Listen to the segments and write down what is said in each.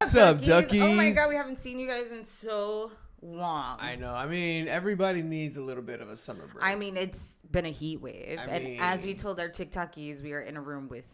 What's up, Duckies? Oh my God, we haven't seen you guys in so long. I know. I mean, everybody needs a little bit of a summer break. I mean, it's been a heat wave. And as we told our TikTokies, we are in a room with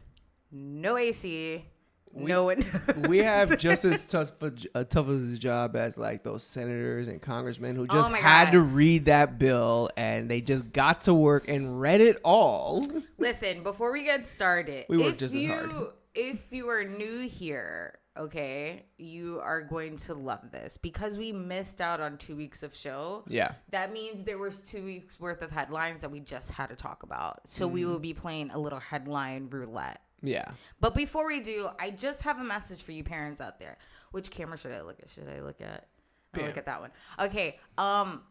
no AC, no one. We have just as tough a job as like those senators and congressmen who just had to read that bill, and they just got to work and read it all. Listen, before we get started, we work just as hard. If you are new here, okay, you are going to love this because we missed out on 2 weeks of show. Yeah. That means there was 2 weeks worth of headlines that we just had to talk about. So we will be playing a little headline roulette. Yeah. But before we do, I just have a message for you parents out there. Which camera should I look at? Should I look at? I'll look at that one. Okay.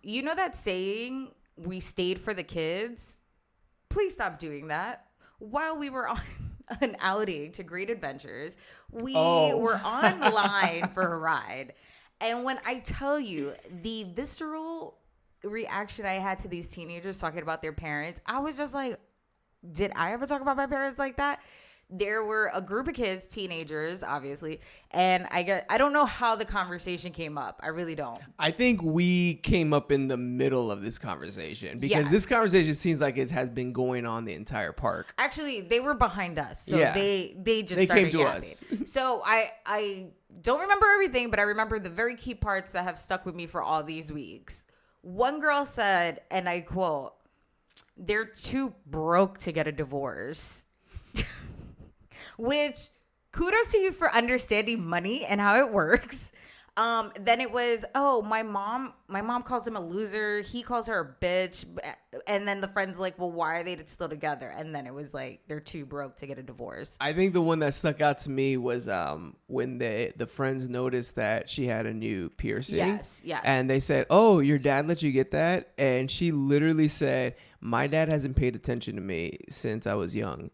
You know that saying, we stayed for the kids? Please stop doing that. While we were on an outing to Great Adventures, we were on the line for a ride. And when I tell you the visceral reaction I had to these teenagers talking about their parents, I was just like, did I ever talk about my parents like that? There were a group of kids, teenagers, obviously, and I don't know how the conversation came up. I really don't. I think we came up in the middle of this conversation because this conversation seems like it has been going on the entire park. Actually, they were behind us, so they came to us. So I don't remember everything, but I remember the very key parts that have stuck with me for all these weeks. One girl said, and I quote, "They're too broke to get a divorce." Which, kudos to you for understanding money and how it works. Then it was, my mom calls him a loser. He calls her a bitch. And then the friend's like, well, why are they still together? And then it was like, they're too broke to get a divorce. I think the one that stuck out to me was when the friends noticed that she had a new piercing. Yes. And they said, oh, your dad let you get that? And she literally said, my dad hasn't paid attention to me since I was young.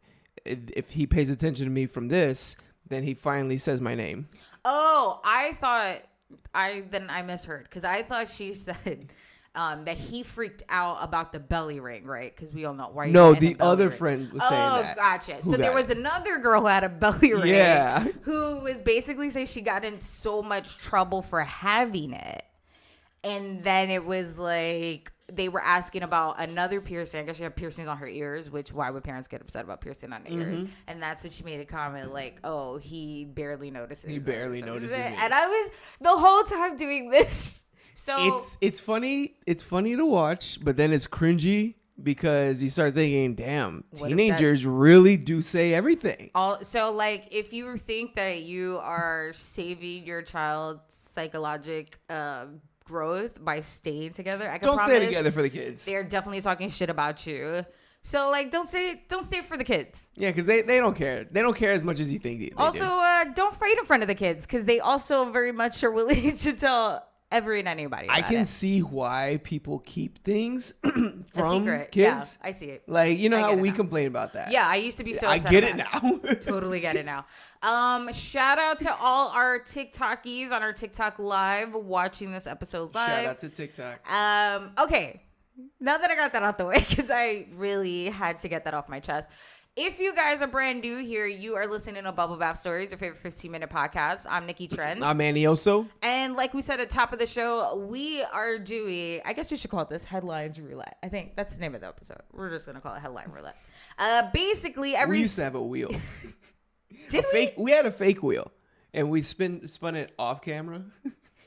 If he pays attention to me from this, then he finally says my name. Oh, I thought I misheard because I thought she said that he freaked out about the belly ring, right? Because we all know why. No, the other friend was saying that. Oh, gotcha. So there was another girl who had a belly ring. Yeah. Who was basically saying she got in so much trouble for having it, and then it was like, they were asking about another piercing. I guess she had piercings on her ears, which why would parents get upset about piercing on the ears? And that's when she made a comment like, oh, he barely notices. He barely notices it. And I was the whole time doing this. So it's funny. It's funny to watch, but then it's cringy because you start thinking, damn, teenagers really do say everything. So like, if you think that you are saving your child's psychological growth by staying together, I can promise stay together for the kids. They're definitely talking shit about you. So like, don't say it for the kids. Yeah, because they don't care. They don't care as much as you think they also do. Don't fight in front of the kids because they also very much are willing to tell every and anybody about I can see why people keep things from kids. Yeah, I see it. Like, you know how we complain about that. Yeah, I used to be so upset. I get it now. Totally get it now. Shout out to all our TikTokies on our TikTok live watching this episode live. Shout out to TikTok. Okay. Now that I got that out the way, because I really had to get that off my chest. If you guys are brand new here, you are listening to Bubble Bath Stories, your favorite 15-minute podcast. I'm Nicky Trends. I'm Annie Oso. And like we said at the top of the show, we are doing, I guess we should call it this Headlines Roulette. I think that's the name of the episode. We're just going to call it Headline Roulette. Basically, we used to have a wheel. Did we? We had a fake wheel, and we spun it off camera.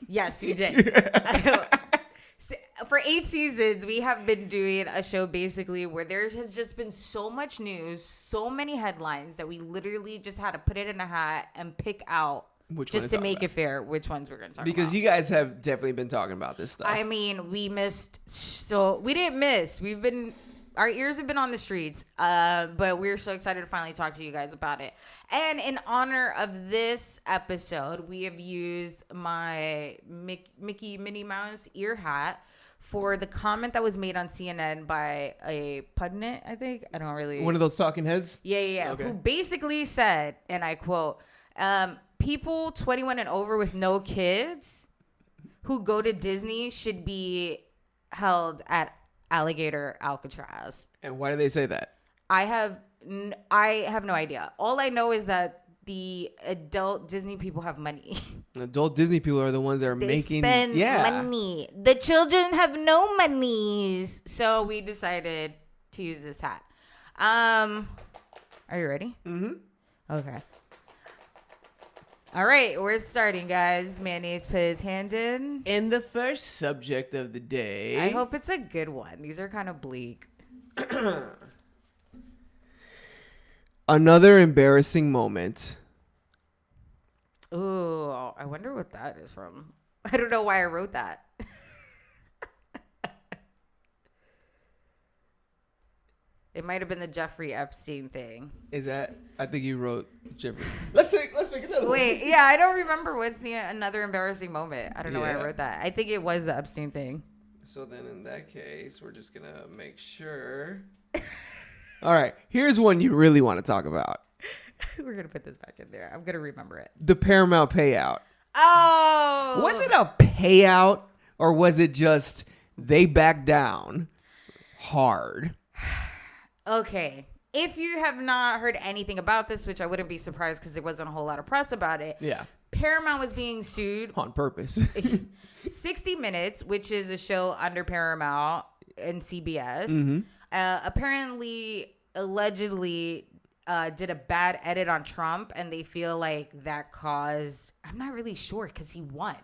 Yes, we did. For 8 seasons, we have been doing a show basically where there has just been so much news, so many headlines that we literally just had to put it in a hat and pick out just to make it fair which ones we're going to talk about. Because you guys have definitely been talking about this stuff. I mean, we didn't miss. Our ears have been on the streets, but we're so excited to finally talk to you guys about it. And in honor of this episode, we have used my Mickey Minnie Mouse ear hat for the comment that was made on CNN by a pundit, I think. I don't really... One of those talking heads? Yeah. Okay. Who basically said, and I quote, people 21 and over with no kids who go to Disney should be held at Alligator Alcatraz. And why do they say that? I have no idea. All I know is that the adult Disney people have money. Adult Disney people are the ones that are making spend money. The children have no monies. So we decided to use this hat. Are you ready? Mm-hmm. Okay. All right, we're starting, guys. Mayonnaise put his hand in. And the first subject of the day. I hope it's a good one. These are kind of bleak. Another embarrassing moment. Ooh, I wonder what that is from. I don't know why I wrote that. It might have been the Jeffrey Epstein thing. Is that? I think you wrote Jeffrey. Let's pick another one. Wait, yeah, I don't remember what's the another embarrassing moment. I don't know why I wrote that. I think it was the Epstein thing. So then in that case, we're just going to make sure. All right, here's one you really want to talk about. We're going to put this back in there. I'm going to remember it. The Paramount payout. Oh! Was it a payout or was it just they backed down hard? Okay. If you have not heard anything about this, which I wouldn't be surprised because there wasn't a whole lot of press about it. Yeah. Paramount was being sued. On purpose. 60 Minutes, which is a show under Paramount and CBS, allegedly did a bad edit on Trump, and they feel like that caused, I'm not really sure because he won.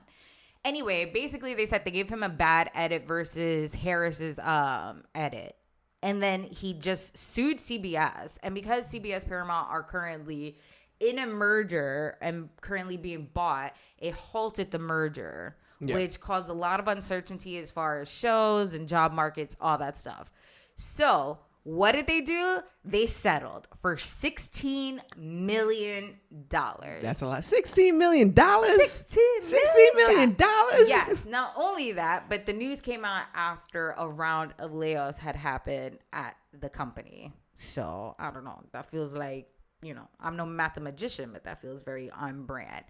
Anyway, basically they said they gave him a bad edit versus Harris's edit. And then he just sued CBS. And because CBS Paramount are currently in a merger and currently being bought, it halted the merger, which caused a lot of uncertainty as far as shows and job markets, all that stuff. So what did they do? They settled for $16 million. That's a lot. $16 million? $16 million? Yes. Not only that, but the news came out after a round of layoffs had happened at the company. So, I don't know. That feels like, I'm no mathematician, but that feels very on brand.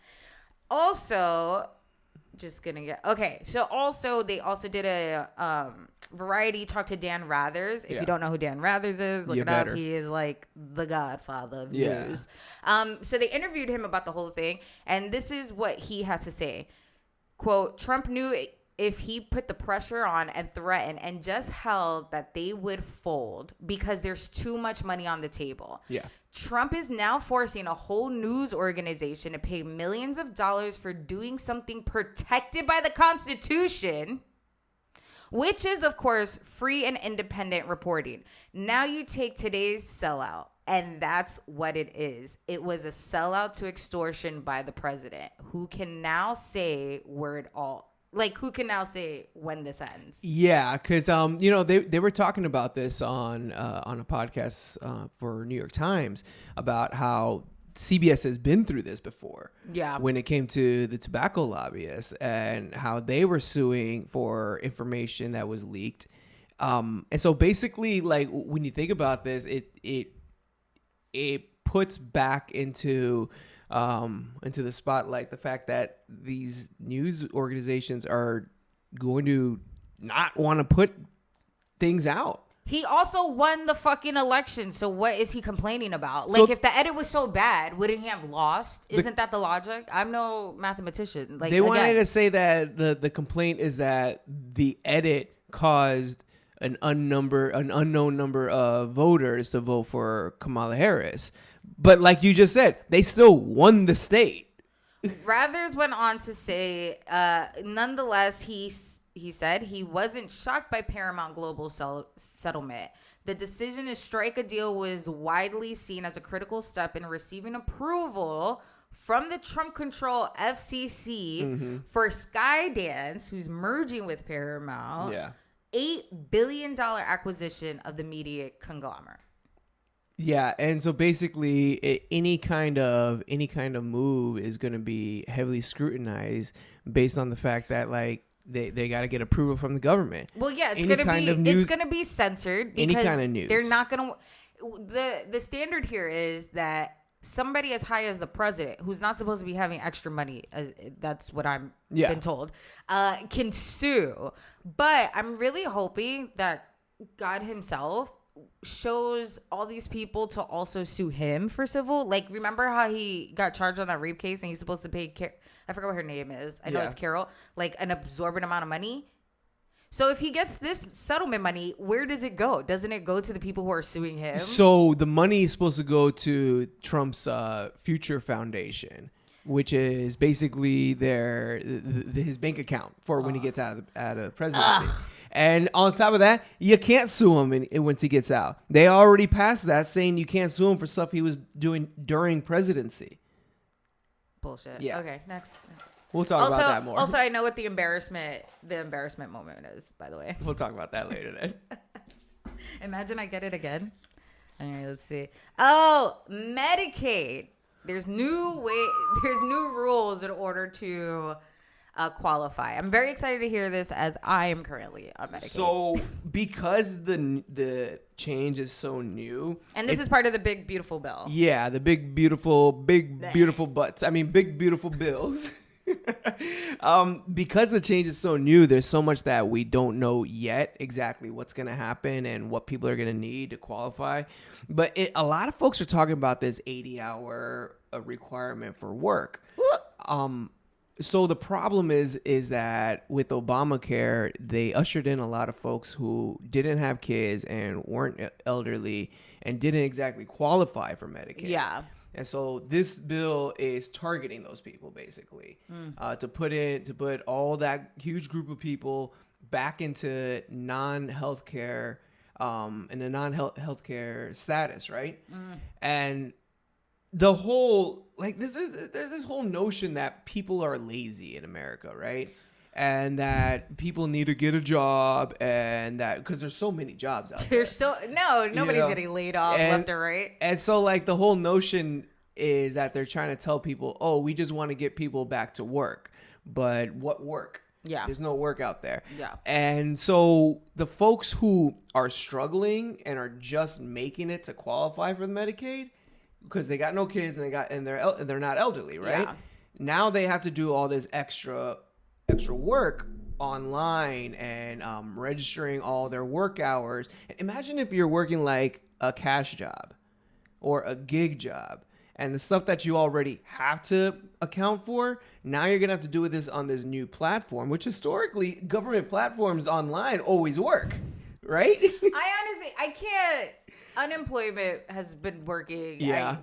Also, so also they also did a Variety talked to Dan Rathers. If you don't know who Dan Rathers is, look it up. He is like the godfather of news. So they interviewed him about the whole thing, and this is what he had to say. Quote, Trump knew if he put the pressure on and threatened and just held that they would fold because there's too much money on the table. Yeah. Trump is now forcing a whole news organization to pay millions of dollars for doing something protected by the Constitution, which is, of course, free and independent reporting. Now you take today's sellout, and that's what it is. It was a sellout to extortion by the president, who can now say who can now say when this ends? Yeah, because they were talking about this on a podcast for New York Times about how CBS has been through this before. Yeah. When it came to the tobacco lobbyists and how they were suing for information that was leaked. And so basically, like, when you think about this, it puts back into the spotlight the fact that these news organizations are going to not want to put things out. He also won the fucking election, so what is he complaining about? Like, if the edit was so bad, wouldn't he have lost? Isn't that the logic? I'm no mathematician. Like, they wanted to say that the complaint is that the edit caused an unknown number of voters to vote for Kamala Harris. But like you just said, they still won the state. Rathers went on to say, nonetheless, he said he wasn't shocked by Paramount Global settlement. The decision to strike a deal was widely seen as a critical step in receiving approval from the Trump-controlled FCC for Skydance, who's merging with Paramount, $8 billion acquisition of the media conglomerate. Yeah, and so basically, any kind of move is going to be heavily scrutinized based on the fact that, like, they got to get approval from the government. Well, yeah, it's gonna be censored because any kind of news. They're not gonna. The standard here is that somebody as high as the president, who's not supposed to be having extra money, that's what I'm been told, can sue. But I'm really hoping that God himself shows all these people to also sue him for civil. Like, remember how he got charged on that rape case and he's supposed to pay, I forgot what her name is. I know it's Carol, like an absorbent amount of money. So if he gets this settlement money, where does it go? Doesn't it go to the people who are suing him? So the money is supposed to go to Trump's Future Foundation, which is basically his bank account for when he gets out of presidency. And on top of that, you can't sue him once he gets out. They already passed that, saying you can't sue him for stuff he was doing during presidency. Bullshit. Yeah. Okay, next. We'll talk about that more. Also, I know what the embarrassment moment is, by the way. We'll talk about that later then. Imagine I get it again. All right, let's see. Oh, Medicaid. There's new rules in order to qualify. I'm very excited to hear this as I am currently on Medicaid. So because the change is so new, and this is part of the big beautiful bill. Yeah, the big beautiful butts. I mean, big beautiful bills. Because the change is so new, there's so much that we don't know yet exactly what's going to happen and what people are going to need to qualify. But a lot of folks are talking about this 80-hour requirement for work. So the problem is that with Obamacare, they ushered in a lot of folks who didn't have kids and weren't elderly and didn't exactly qualify for Medicaid. Yeah. And so this bill is targeting those people basically to put all that huge group of people back into non-healthcare in a non-healthcare status, right? And the whole there's this whole notion that people are lazy in America, right? And that people need to get a job, and that because there's so many jobs out there. Nobody's getting laid off left or right. And so the whole notion is that they're trying to tell people, oh, we just want to get people back to work. But what work? Yeah. There's no work out there. Yeah. And so the folks who are struggling and are just making it to qualify for the Medicaid because they got no kids and they're not elderly, right? Yeah. Now they have to do all this extra work online and registering all their work hours. Imagine if you're working like a cash job or a gig job and the stuff that you already have to account for. Now you're going to have to do this on this new platform, which historically government platforms online always work, right? I can't. Unemployment has been working. Yeah.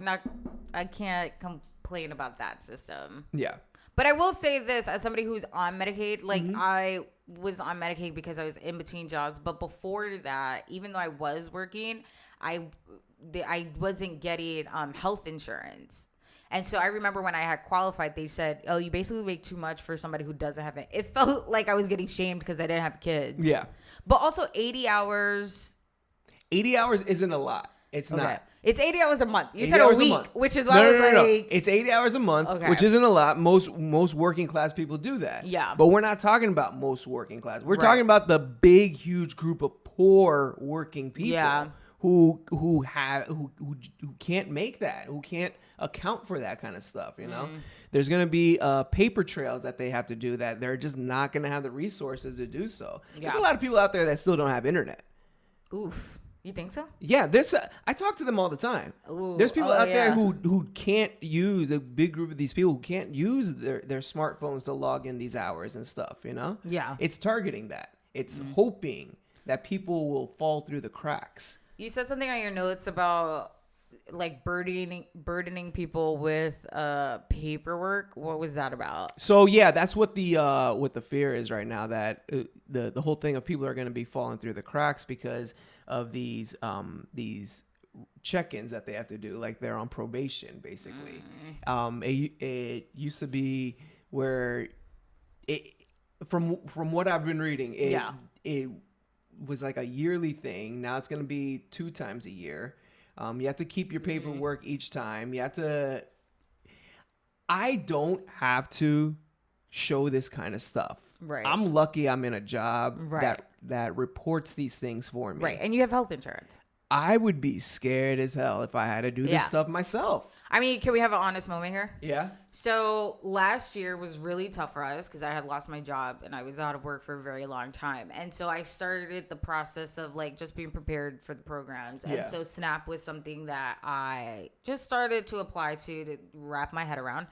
I can't complain about that system. Yeah. But I will say this, as somebody who's on Medicaid, I was on Medicaid because I was in between jobs. But before that, even though I was working, I wasn't getting health insurance. And so I remember when I had qualified, they said, oh, you basically make too much for somebody who doesn't have it. It felt like I was getting shamed because I didn't have kids. Yeah. But also 80 hours. 80 hours isn't a lot. It's not. It's 80 hours a month. You said a week, which is why I was like... It's 80 hours a month, which isn't a lot. Most working class people do that. Yeah. But we're not talking about most working class. We're talking about the big, huge group of poor working people who can't make that, who can't account for that kind of stuff, you know? There's going to be paper trails that they have to do that they're just not going to have the resources to do so. Yeah. There's a lot of people out there that still don't have internet. Oof. You think so? Yeah, I talk to them all the time. Ooh, there's people out there who can't use, a big group of these people who can't use their smartphones to log in these hours and stuff, you know? Yeah. It's targeting that. It's hoping that people will fall through the cracks. You said something on your notes about burdening people with paperwork. What was that about? So yeah, that's what the fear is right now, that the whole thing of people are going to be falling through the cracks because of these check-ins that they have to do, like they're on probation basically. It used to be where from what I've been reading, it was like a yearly thing. Now it's going to be 2 times a year. You have to keep your paperwork each time. I don't have to show this kind of stuff. Right. I'm lucky I'm in a job that reports these things for me. Right. And you have health insurance. I would be scared as hell if I had to do this stuff myself. I mean, can we have an honest moment here? Yeah. So last year was really tough for us because I had lost my job and I was out of work for a very long time. And so I started the process of like just being prepared for the programs. And so SNAP was something that I just started to apply to wrap my head around.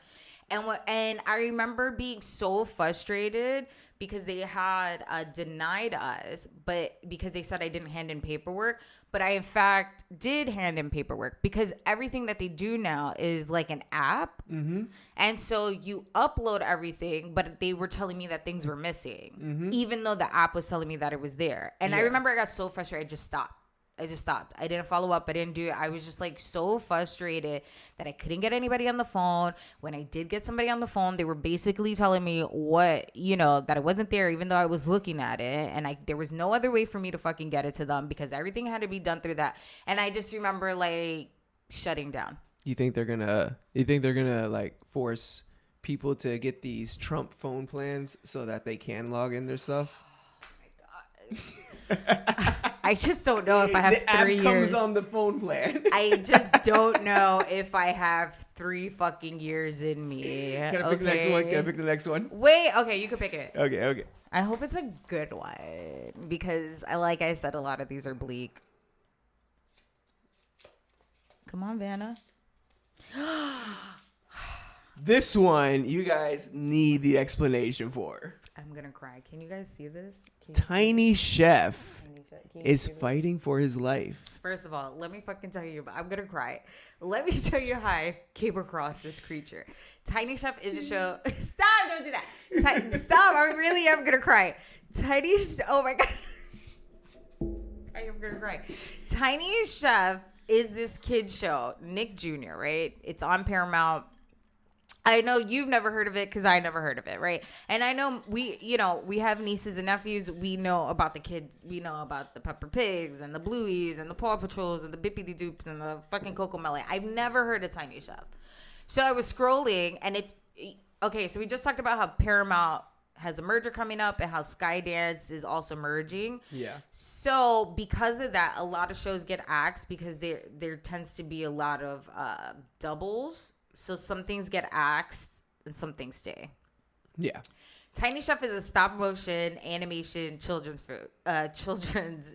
And I remember being so frustrated because they had denied us, but because they said I didn't hand in paperwork. But I, in fact, did hand in paperwork because everything that they do now is like an app. Mm-hmm. And so you upload everything, but they were telling me that things were missing, even though the app was telling me that it was there. And I remember I got so frustrated, I just stopped. I didn't follow up. I didn't do it. I was just like so frustrated that I couldn't get anybody on the phone. When I did get somebody on the phone, they were basically telling me that it wasn't there, even though I was looking at it. And there was no other way for me to fucking get it to them because everything had to be done through that. And I just remember like shutting down. You think they're gonna like force people to get these Trump phone plans so that they can log in their stuff? Oh my God. I just don't know if I have 3 years. The app comes on the phone plan. I just don't know if I have 3 fucking years in me. Can I pick the next one? Can I pick the next one? Wait, okay, you can pick it. Okay. I hope it's a good one because, like I said, a lot of these are bleak. Come on, Vanna. This one, you guys need the explanation for. I'm going to cry. Can you guys see this? Tiny Chef is fighting for his life. First of all, let me fucking tell you, I'm going to cry. Let me tell you how I came across this creature. Tiny Chef is a show. Stop, don't do that. Stop, I really am going to cry. Oh my God. I am going to cry. Tiny Chef is this kid's show, Nick Jr., right? It's on Paramount. I know you've never heard of it because I never heard of it, right? And I know we have nieces and nephews. We know about the kids. We know about the Peppa Pigs and the Blueies and the Paw Patrols and the Bippity Doops and the fucking Coco Melon. I've never heard of Tiny Chef. So I was scrolling and so we just talked about how Paramount has a merger coming up and how Skydance is also merging. Yeah. So because of that, a lot of shows get axed because there tends to be a lot of doubles. So some things get axed and some things stay. Yeah. Tiny Chef is a stop motion animation children's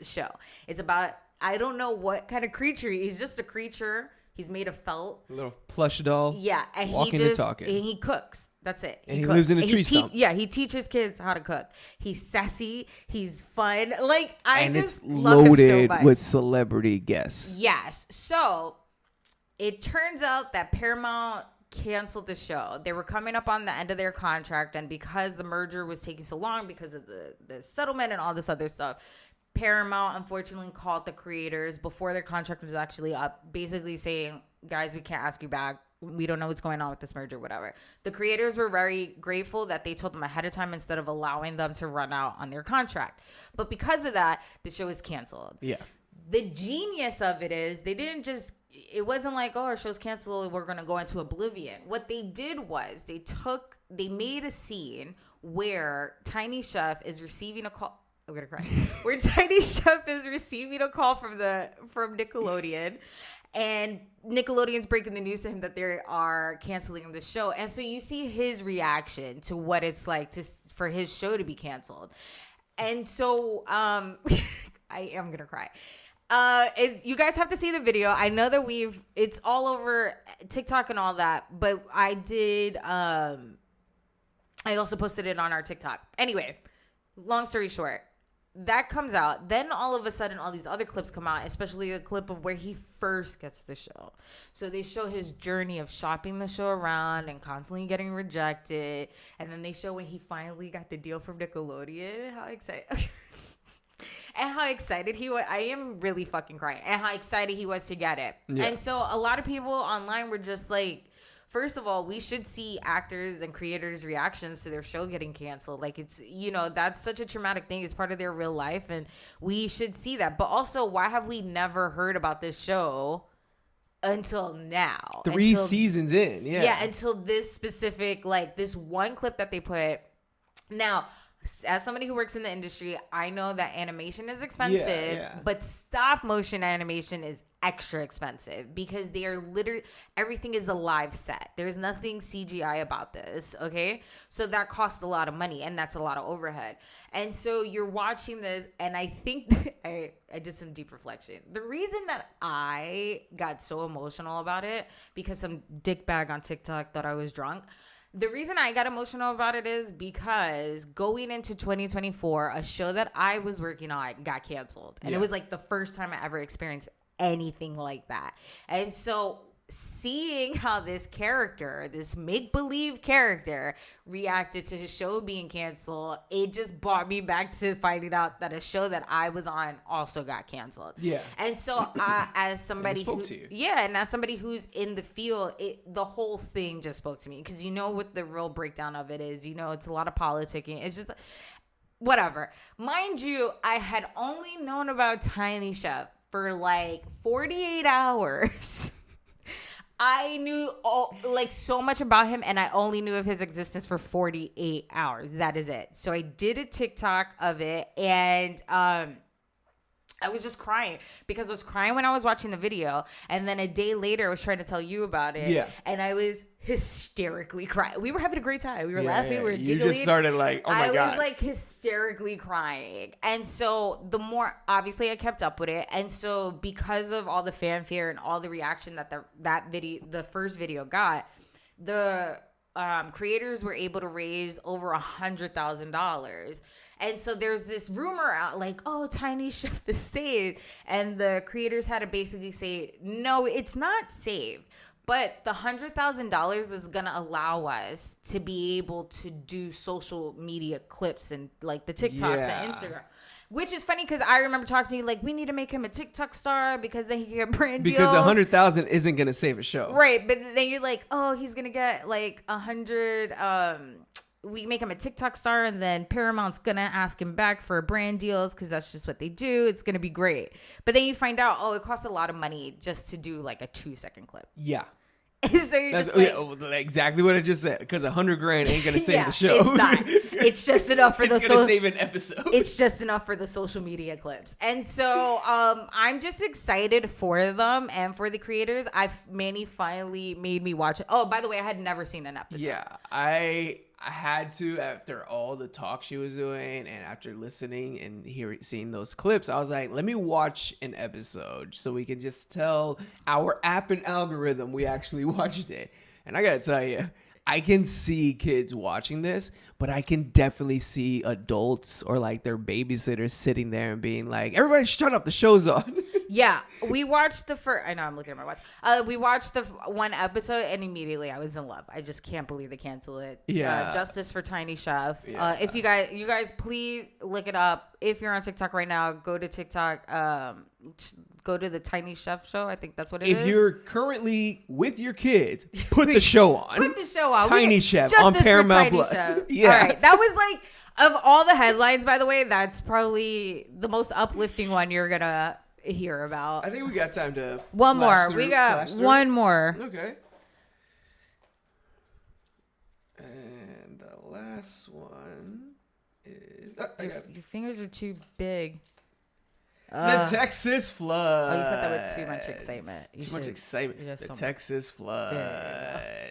show. It's about, I don't know what kind of creature. He's just a creature. He's made of felt. A little plush doll. Yeah. And walking and talking. And he cooks. That's it. And he lives in a tree stump. He teaches kids how to cook. He's sassy. He's fun. Like, and just it's love him so much. Loaded with celebrity guests. Yes. So it turns out that Paramount canceled the show. They were coming up on the end of their contract, and because the merger was taking so long because of the settlement and all this other stuff, Paramount unfortunately called the creators before their contract was actually up, basically saying, guys, we can't ask you back. We don't know what's going on with this merger, whatever. The creators were very grateful that they told them ahead of time instead of allowing them to run out on their contract. But because of that, the show is canceled. Yeah. The genius of it is it wasn't like, oh, our show's canceled, we're going to go into oblivion. What they did was they made a scene where Tiny Chef is receiving a call. I'm going to cry. Where Tiny Chef is receiving a call from Nickelodeon, and Nickelodeon's breaking the news to him that they are canceling the show. And so you see his reaction to what it's like for his show to be canceled. And so I am going to cry. You guys have to see the video. I know that it's all over TikTok and all that, but I also posted it on our TikTok. Anyway, long story short, that comes out. Then all of a sudden, all these other clips come out, especially a clip of where he first gets the show. So they show his journey of shopping the show around and constantly getting rejected. And then they show when he finally got the deal from Nickelodeon. How excited. And how excited he was. I am really fucking crying. And how excited he was to get it. Yeah. And so a lot of people online were just like, first of all, we should see actors and creators' reactions to their show getting canceled. Like, it's, that's such a traumatic thing. It's part of their real life. And we should see that. But also, why have we never heard about this show until now? 3 seasons in. Yeah. Yeah. Until this specific, like, this one clip that they put. Now, as somebody who works in the industry, I know that animation is expensive, Yeah. but stop motion animation is extra expensive because they are literally, everything is a live set. There's nothing CGI about this, okay? So that costs a lot of money, and that's a lot of overhead. And so you're watching this, and I think I did some deep reflection. The reason that I got so emotional about it, because some dickbag on TikTok thought I was drunk. The reason I got emotional about it is because going into 2024, a show that I was working on got canceled. And it was like the first time I ever experienced anything like that. And so seeing how this character, this make-believe character, reacted to his show being canceled, it just brought me back to finding out that a show that I was on also got canceled. Yeah. And so as somebody spoke to you. Yeah, and as somebody who's in the field, the whole thing just spoke to me. Because you know what the real breakdown of it is. You know, it's a lot of politicking. It's just whatever. Mind you, I had only known about Tiny Chef for like 48 hours. I knew so much about him, and I only knew of his existence for 48 hours. That is it. So I did a TikTok of it, and I was just crying because I was crying when I was watching the video, and then a day later I was trying to tell you about it, and I was hysterically crying. We were having a great time. We were laughing. We were giggling. You just started like, oh my God. I was like hysterically crying. And so the more, obviously I kept up with it. And so because of all the fanfare and all the reaction that that video, the first video got, the creators were able to raise over $100,000. And so there's this rumor out like, oh, Tiny Chef is saved. And the creators had to basically say, no, it's not saved. But the $100,000 is going to allow us to be able to do social media clips and like the TikToks and Instagram. Which is funny because I remember talking to you like, we need to make him a TikTok star because then he can get brand deals. Because 100,000 isn't going to save a show. Right. But then you're like, oh, he's going to get like 100. We make him a TikTok star and then Paramount's going to ask him back for brand deals because that's just what they do. It's going to be great. But then you find out, oh, it costs a lot of money just to do like a 2-second clip. Yeah. So you're just like, exactly what I just said. Because $100,000 ain't gonna save the show. It's not. It's just enough for it's gonna save an episode. It's just enough for the social media clips. And so I'm just excited for them and for the creators. Manny finally made me watch it. Oh, by the way, I had never seen an episode. Yeah, I had to after all the talk she was doing and after listening and seeing those clips. I was like, let me watch an episode so we can just tell our app and algorithm we actually watched it. And I gotta tell you, I can see kids watching this, but I can definitely see adults or like their babysitters sitting there and being like, everybody shut up, the show's on. Yeah, we watched the first. I know I'm looking at my watch. We watched the one episode and immediately I was in love. I just can't believe they canceled it. Yeah, justice for Tiny Chef. Yeah. If you guys, please look it up. If you're on TikTok right now, go to TikTok. Go to the Tiny Chef show. I think that's what it is. If you're currently with your kids, put the show on. Put the show on. Tiny Chef on Paramount Plus. Yeah. All right. That was like, of all the headlines, by the way, that's probably the most uplifting one you're going to hear about. I think we got time to one more. We got one more. Okay. And the last one is... I got it. Your fingers are too big. The Texas flood. Oh, you said that with too much excitement. Too much excitement. The Texas flood.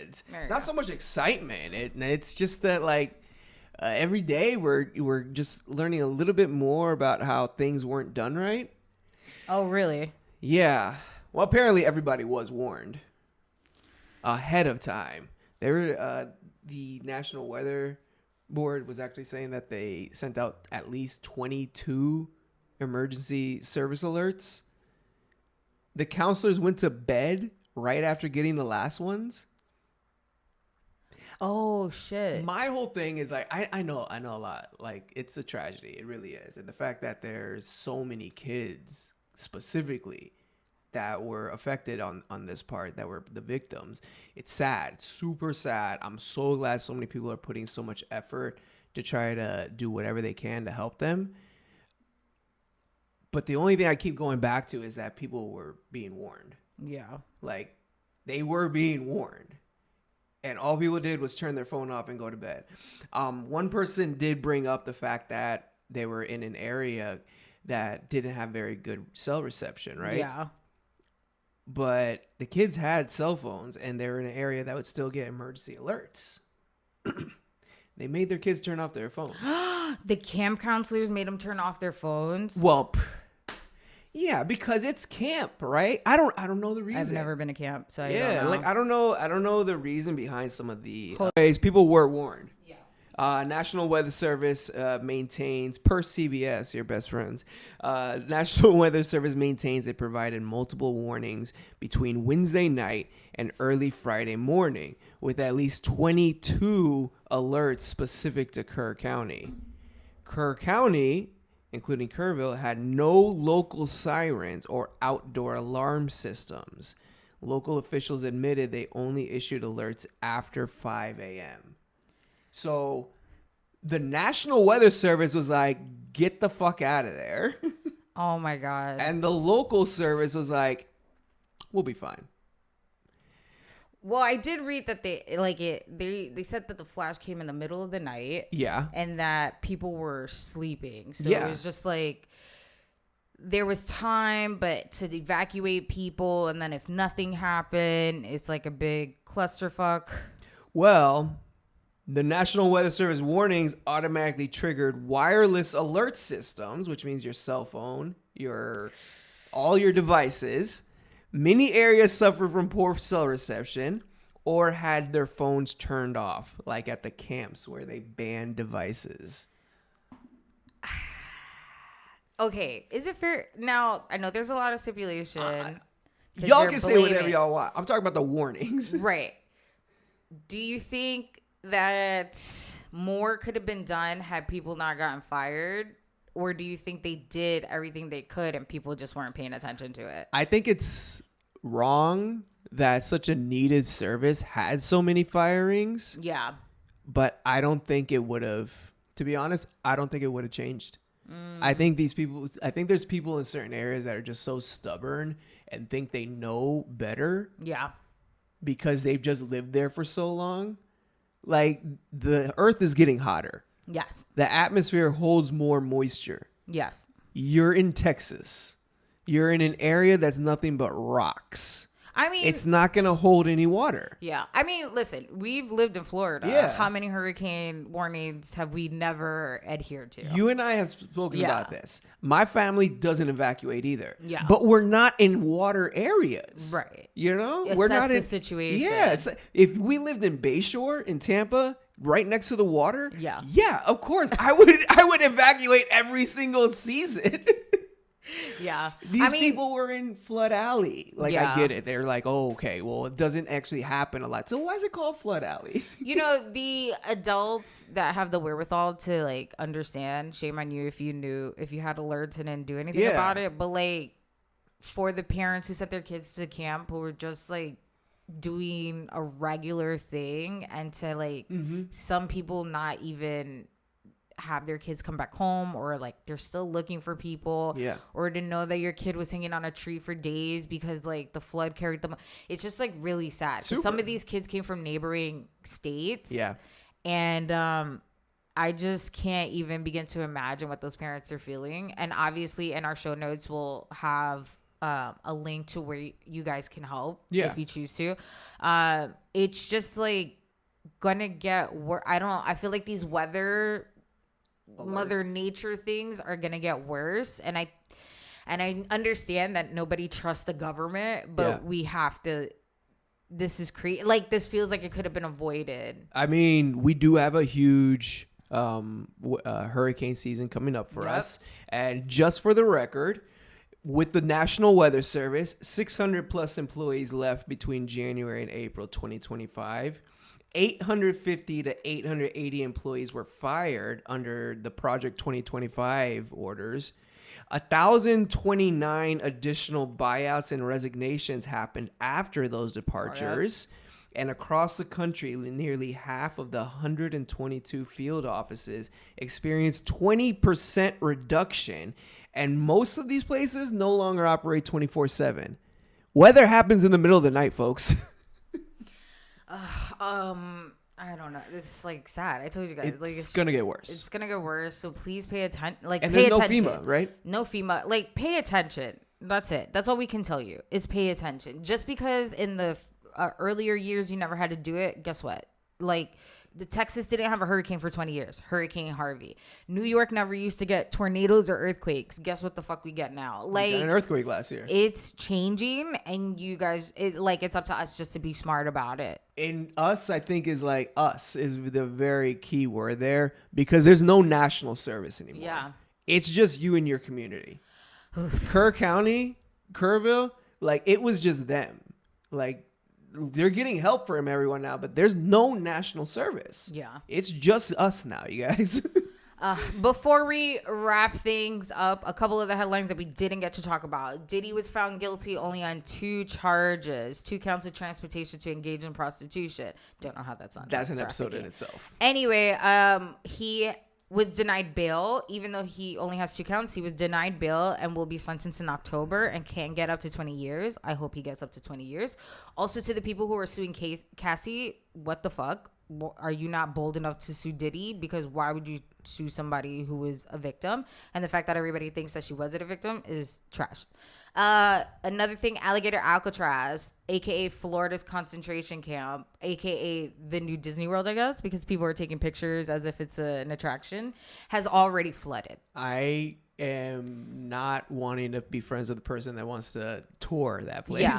It's not so much excitement. It's just that like every day we're just learning a little bit more about how things weren't done right. Oh, really? Yeah. Well, apparently everybody was warned ahead of time. The National Weather Board was actually saying that they sent out at least 22 emergency service alerts. The counselors went to bed right after getting the last ones. Oh shit. My whole thing is like I know a lot. Like it's a tragedy. It really is. And the fact that there's so many kids specifically that were affected on this part, that were the victims, it's sad. It's super sad. I'm so glad so many people are putting so much effort to try to do whatever they can to help them. But the only thing I keep going back to is that people were being warned. Yeah. Like, they were being warned. And all people did was turn their phone off and go to bed. One person did bring up the fact that they were in an area that didn't have very good cell reception, right? Yeah. But the kids had cell phones, and they were in an area that would still get emergency alerts. They made their kids turn off their phones. The camp counselors made them turn off their phones? Well, yeah, because it's camp, right? I don't know the reason. I've never been to camp, so I don't know. Like I don't know the reason behind some of the ways people were warned. Yeah. National Weather Service maintains, per CBS, your best friends. National Weather Service maintains it provided multiple warnings between Wednesday night and early Friday morning, with at least 22 alerts specific to Kerr County. Kerr County, including Kerrville, had no local sirens or outdoor alarm systems. Local officials admitted they only issued alerts after 5 a.m. So the National Weather Service was like, get the fuck out of there. Oh my God. And the local service was like, we'll be fine. Well, I did read that they said that the flash came in the middle of the night. Yeah. And that people were sleeping. So Yeah. it was just like there was time, but to evacuate people, and then if nothing happened, it's like a big clusterfuck. Well, the National Weather Service warnings automatically triggered wireless alert systems, which means your cell phone, all your devices. Many areas suffered from poor cell reception or had their phones turned off, like at the camps where they banned devices. Okay, is it fair? Now, I know there's a lot of stipulation. Y'all can say whatever y'all want. I'm talking about the warnings. Right. Do you think that more could have been done had people not gotten fired? Or do you think they did everything they could and people just weren't paying attention to it? I think it's wrong that such a needed service had so many firings. Yeah. But I don't think it would have, to be honest, I don't think it would have changed. I think there's people in certain areas that are just so stubborn and think they know better. Yeah. Because they've just lived there for so long. Like, the earth is getting hotter. Yes. The atmosphere holds more moisture. Yes. You're in Texas. You're in an area that's nothing but rocks. I mean, it's not going to hold any water. Yeah. I mean, listen, we've lived in Florida. Yeah. How many hurricane warnings have we never adhered to? You and I have spoken about this. My family doesn't evacuate either. Yeah. But we're not in water areas. Right. You know? Assess we're not the in situation. Yes. If we lived in Bayshore in Tampa, right next to the water, yeah, of course, I would evacuate every single season. Yeah. These people were in Flood Alley. Like, Yeah. I get it. They're like, oh, okay, well, it doesn't actually happen a lot. So why is it called Flood Alley? You know, the adults that have the wherewithal to, like, understand, shame on you if you had alerts and didn't do anything about it. But, like, for the parents who sent their kids to camp who were just, like, doing a regular thing, and to, like, some people not even have their kids come back home, or like they're still looking for people, or to know that your kid was hanging on a tree for days because like the flood carried them. It's just like really sad. Some of these kids came from neighboring states, and I just can't even begin to imagine what those parents are feeling. And obviously in our show notes we'll have a link to where you guys can help if you choose to. It's just like gonna get worse. I feel like these Mother Nature things are gonna get worse, and I understand that nobody trusts the government, but we have to. This is like this feels like it could have been avoided. I mean, we do have a huge hurricane season coming up for us, and just for the record, with the National Weather Service, 600 plus employees left between January and April 2025. 850 to 880 employees were fired under the Project 2025 orders. 1,029 additional buyouts and resignations happened after those departures. And across the country, nearly half of the 122 field offices experienced 20% reduction. And most of these places no longer operate 24/7. Weather happens in the middle of the night, folks. I don't know. It's like sad. I told you guys. It's gonna get worse. It's gonna get worse. So please pay attention. Like, and pay there's attention. no FEMA, right? No FEMA. Like, pay attention. That's it. That's all we can tell you is pay attention. Just because in the earlier years you never had to do it, guess what? Like, the Texas didn't have a hurricane for 20 years. Hurricane Harvey. New York never used to get tornadoes or earthquakes. Guess what the fuck we get now? Like, we got an earthquake last year. It's changing, and you guys, it's up to us just to be smart about it. And us, I think, is like us is the very key word there, because there's no national service anymore. Yeah. It's just you and your community. Kerr County, Kerrville, like, it was just them. Like, they're getting help from everyone now, but there's no national service. Yeah. It's just us now, you guys. Before we wrap things up, a couple of the headlines that we didn't get to talk about. Diddy was found guilty only on 2 charges, 2 counts of transportation to engage in prostitution. Don't know how that's on. That's an episode in itself. Anyway, he was denied bail. Even though he only has 2 counts, he was denied bail and will be sentenced in October and can get up to 20 years. I hope he gets up to 20 years. Also, to the people who are suing Cassie, what the fuck? Are you not bold enough to sue Diddy? Because why would you sue somebody who was a victim? And the fact that everybody thinks that she wasn't a victim is trash. Another thing, Alligator Alcatraz, aka Florida's concentration camp, aka the new Disney World, I guess, because people are taking pictures as if it's an attraction, has already flooded. I am not wanting to be friends with the person that wants to tour that place. Yeah,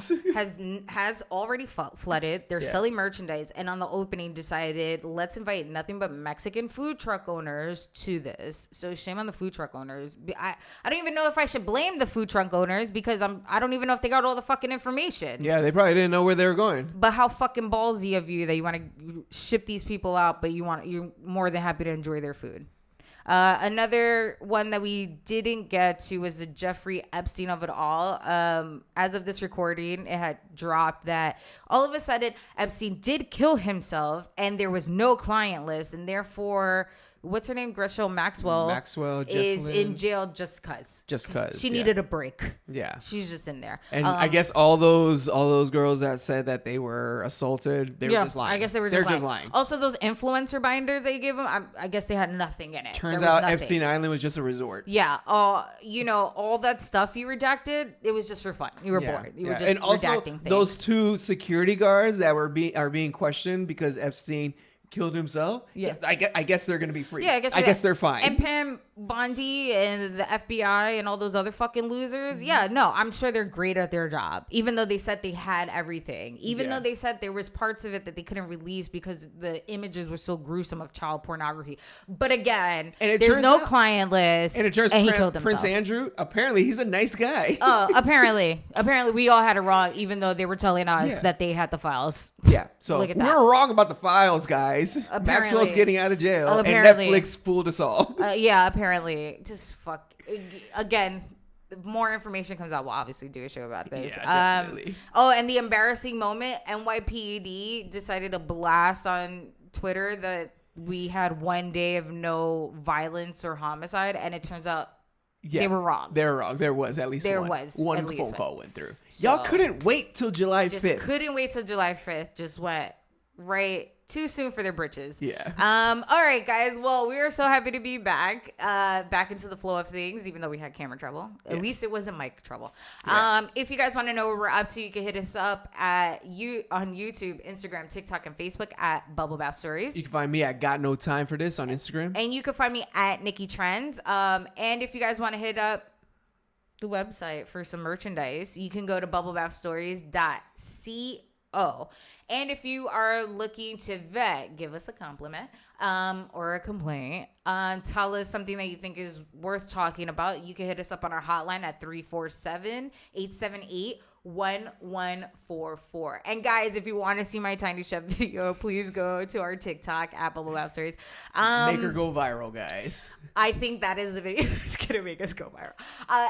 has already flooded. They're selling merchandise, and on the opening decided, let's invite nothing but Mexican food truck owners to this. So shame on the food truck owners. I don't even know if I should blame the food truck owners, because I don't even know if they got all the fucking information. Yeah, they probably didn't know where they were going. But how fucking ballsy of you that you want to ship these people out, but you're more than happy to enjoy their food. Another one that we didn't get to was the Jeffrey Epstein of it all. As of this recording, it had dropped that all of a sudden Epstein did kill himself and there was no client list, and therefore, what's her name? Gresham Maxwell is in jail just cause. She needed a break. Yeah. She's just in there. And I guess all those girls that said that they were assaulted, they were just lying. I guess they were just lying. Also, those influencer binders that you gave them, I guess they had nothing in it. Turns out Epstein Island was just a resort. Yeah. All that stuff you redacted, it was just for fun. You were bored. You were just and also, redacting things. those 2 security guards that are being questioned because Epstein killed himself. Yeah, I guess they're gonna be free. Yeah, I guess they're fine. And Pam Bondi and the FBI and all those other fucking losers. Yeah, no, I'm sure they're great at their job. Even though they said they had everything. Even though they said there was parts of it that they couldn't release because the images were so gruesome of child pornography. But again, there's no client list. And it turns out he killed himself. Prince Andrew, apparently he's a nice guy. Apparently we all had it wrong, even though they were telling us that they had the files. Yeah, so we were wrong about the files, guys. Maxwell's getting out of jail, and Netflix fooled us all. Apparently. Just fuck. Again, more information comes out, we'll obviously do a show about this. Yeah, definitely. And the embarrassing moment, NYPD decided to blast on Twitter that we had 1 day of no violence or homicide, and it turns out they were wrong. They were wrong. There was at least one phone call went through. So, y'all couldn't wait till July 5th. Couldn't wait till July 5th. Just went right too soon for their britches. Yeah. All right, guys. Well, we are so happy to be back into the flow of things, even though we had camera trouble. At least it wasn't mic trouble. Yeah. If you guys want to know what we're up to, you can hit us up on YouTube, Instagram, TikTok, and Facebook at Bubble Bath Stories. You can find me at Got No Time for This on Instagram. And you can find me at Nicky Trends. And if you guys want to hit up the website for some merchandise, you can go to bubblebathstories.co. And if you are looking to vet, give us a compliment or a complaint. Tell us something that you think is worth talking about. You can hit us up on our hotline at 347-878-1144. And guys, if you want to see my Tiny Chef video, please go to our TikTok at Bubble Bath Stories. Make her go viral, guys. I think that is the video that's going to make us go viral.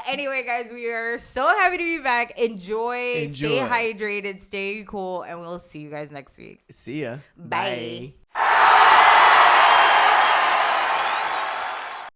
Anyway, guys, we are so happy to be back. Enjoy. Stay hydrated, stay cool, and we'll see you guys next week. See ya. Bye.